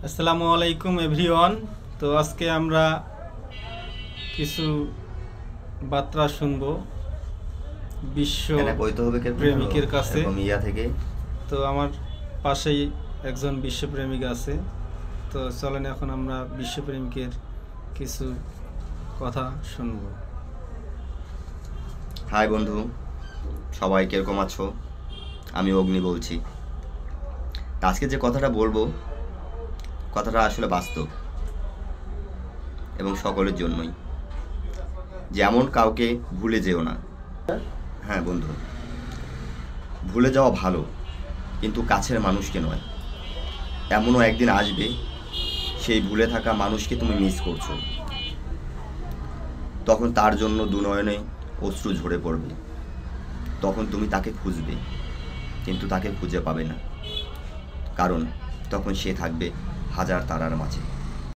আসসালামু আলাইকুম এভরিওয়ান। তো আজকে আমরা কিছু বার্তা শুনবো বিশ্ব প্রেমিকের কাছে। থেকে তো আমার পাশেই একজন বিশ্বপ্রেমিক আছে। তো চলেন এখন আমরা বিশ্বপ্রেমিকের কিছু কথা শুনবো। হাই বন্ধু, সবাই কিরকম আছো? আমি অগ্নি বলছি। আজকে যে কথাটা বলবো, কথাটা আসলে বাস্তব এবং সকলের জন্যই। যেমন কাউকে ভুলে যেও না। হ্যাঁ বন্ধু, ভুলে যাওয়া ভালো, কিন্তু কাছের মানুষকে নয়। এমনও একদিন আসবে সেই ভুলে থাকা মানুষকে তুমি মিস করছো, তখন তার জন্য দুনয়নে অশ্রু ঝরে পড়বে। তখন তুমি তাকে খুঁজবে, কিন্তু তাকে খুঁজে পাবে না, কারণ তখন সে থাকবে হাজার তারার মাঝে।